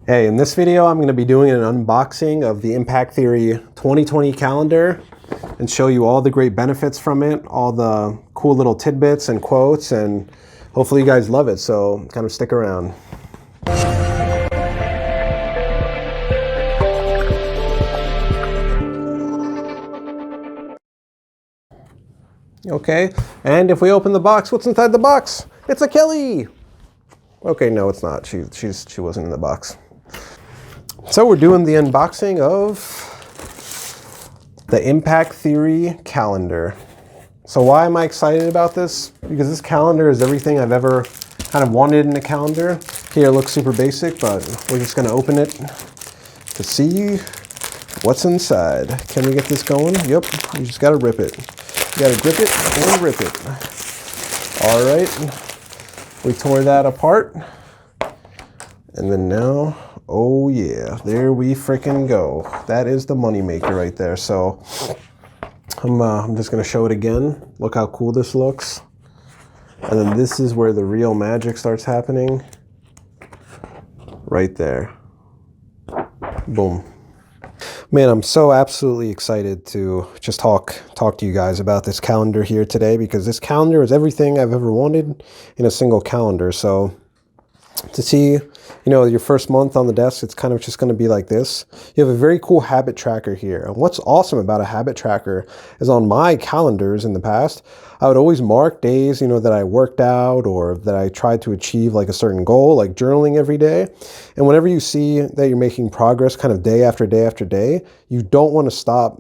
Hey, in this video, I'm going to be doing an unboxing of the Impact Theory 2020 calendar and show you all the great benefits from it, all the cool little tidbits and quotes, and hopefully you guys love it, so kind of stick around. Okay, and if we open the box, what's inside the box? It's a Kelly! Okay, no, it's not. She wasn't in the box. So we're doing the unboxing of the Impact Theory calendar. So why am I excited about this? Because this calendar is everything I've ever kind of wanted in a calendar. Here it looks super basic, but we're just gonna open it to see what's inside. Can we get this going? Yep, you just gotta rip it. You gotta grip it and rip it. All right, we tore that apart. And then now, oh yeah, there we frickin' go. That is the moneymaker right there. So I'm just gonna show it again. Look how cool this looks. And then this is where the real magic starts happening. Right there. Boom. Man, I'm so absolutely excited to just talk to you guys about this calendar here today, because this calendar is everything I've ever wanted in a single calendar. So to see, you know, your first month on the desk, it's kind of just going to be like this. You have a very cool habit tracker here. And what's awesome about a habit tracker is on my calendars in the past, I would always mark days, you know, that I worked out or that I tried to achieve like a certain goal, like journaling every day. And whenever you see that you're making progress kind of day after day after day, you don't want to stop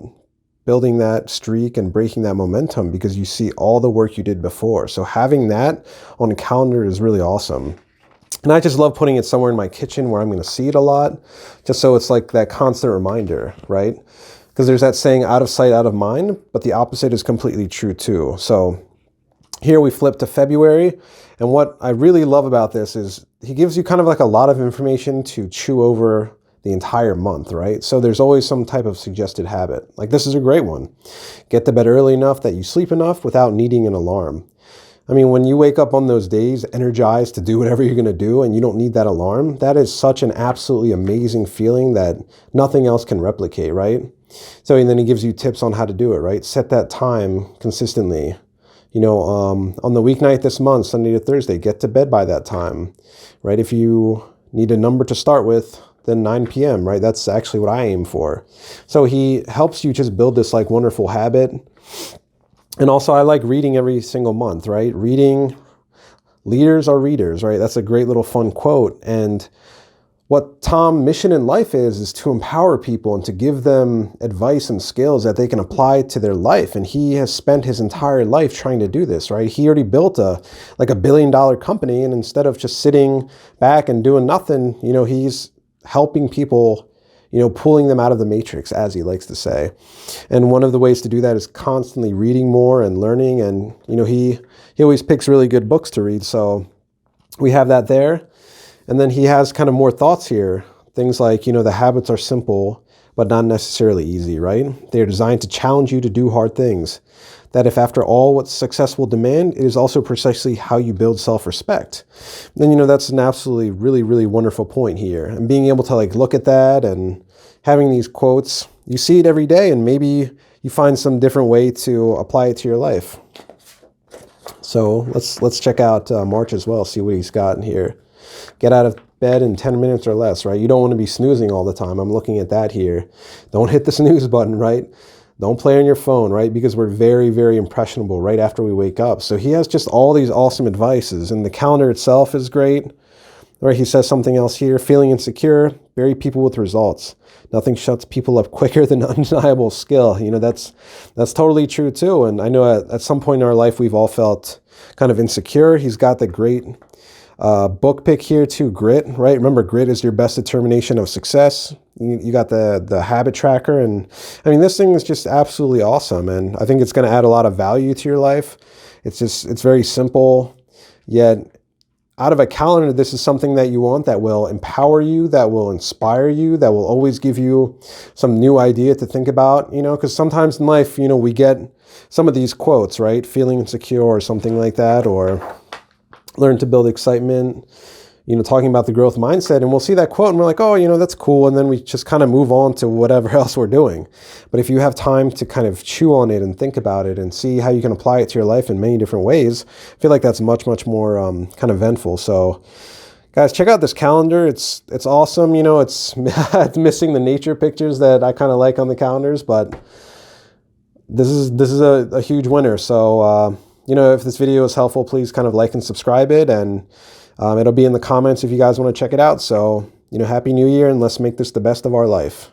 building that streak and breaking that momentum because you see all the work you did before. So having that on a calendar is really awesome. And I just love putting it somewhere in my kitchen where I'm going to see it a lot, just so it's like that constant reminder, right? Because there's that saying, out of sight, out of mind, but the opposite is completely true too. So here we flip to February, and what I really love about this is he gives you kind of like a lot of information to chew over the entire month, right? So there's always some type of suggested habit. Like this is a great one. Get to bed early enough that you sleep enough without needing an alarm. I mean, when you wake up on those days energized to do whatever you're going to do and you don't need that alarm, that is such an absolutely amazing feeling that nothing else can replicate, right? So, and then he gives you tips on how to do it, right? Set that time consistently. You know, on the weeknight this month, Sunday to Thursday, get to bed by that time, right? If you need a number to start with, then 9 p.m., right? That's actually what I aim for. So he helps you just build this like wonderful habit. And also I like reading every single month, right? Reading, leaders are readers, right? That's a great little fun quote. And what Tom's mission in life is to empower people and to give them advice and skills that they can apply to their life. And he has spent his entire life trying to do this, right? He already built a $1 billion company, and instead of just sitting back and doing nothing, you know, he's helping people, you know, pulling them out of the matrix, as he likes to say. And one of the ways to do that is constantly reading more and learning. And, you know, he always picks really good books to read. So we have that there. And then he has kind of more thoughts here. Things like, you know, the habits are simple, but not necessarily easy, right? They're designed to challenge you to do hard things. That if after all what success will demand, it is also precisely how you build self-respect. And, you know, that's an absolutely really, really wonderful point here. And being able to like look at that and having these quotes, you see it every day and maybe you find some different way to apply it to your life. So let's check out March as well, see what he's got in here. Get out of bed in 10 minutes or less, right? You don't want to be snoozing all the time. I'm looking at that here. Don't hit the snooze button, right? Don't play on your phone, right? Because we're very, very impressionable right after we wake up. So he has just all these awesome advices, and the calendar itself is great. Right? He says something else here, feeling insecure, bury people with results. Nothing shuts people up quicker than undeniable skill. You know, that's totally true too. And I know at some point in our life, we've all felt kind of insecure. He's got the great book pick here too, Grit, right? Remember, grit is your best determination of success. You got the habit tracker, and I mean, this thing is just absolutely awesome, and I think it's going to add a lot of value to your life. It's very simple, yet out of a calendar, this is something that you want that will empower you, that will inspire you, that will always give you some new idea to think about, you know, because sometimes in life, you know, we get some of these quotes, right? Feeling insecure or something like that, or learn to build excitement. talking about the growth mindset, and we'll see that quote and we're like, oh, that's cool. And then we just kind of move on to whatever else we're doing. But if you have time to kind of chew on it and think about it and see how you can apply it to your life in many different ways, I feel like that's much, much more kind of eventful. So guys, check out this calendar. It's awesome. It's missing the nature pictures that I kind of like on the calendars, but this is a huge winner. So, if this video is helpful, please kind of like and subscribe it, and it'll be in the comments if you guys want to check it out. So, Happy New Year, and let's make this the best of our life.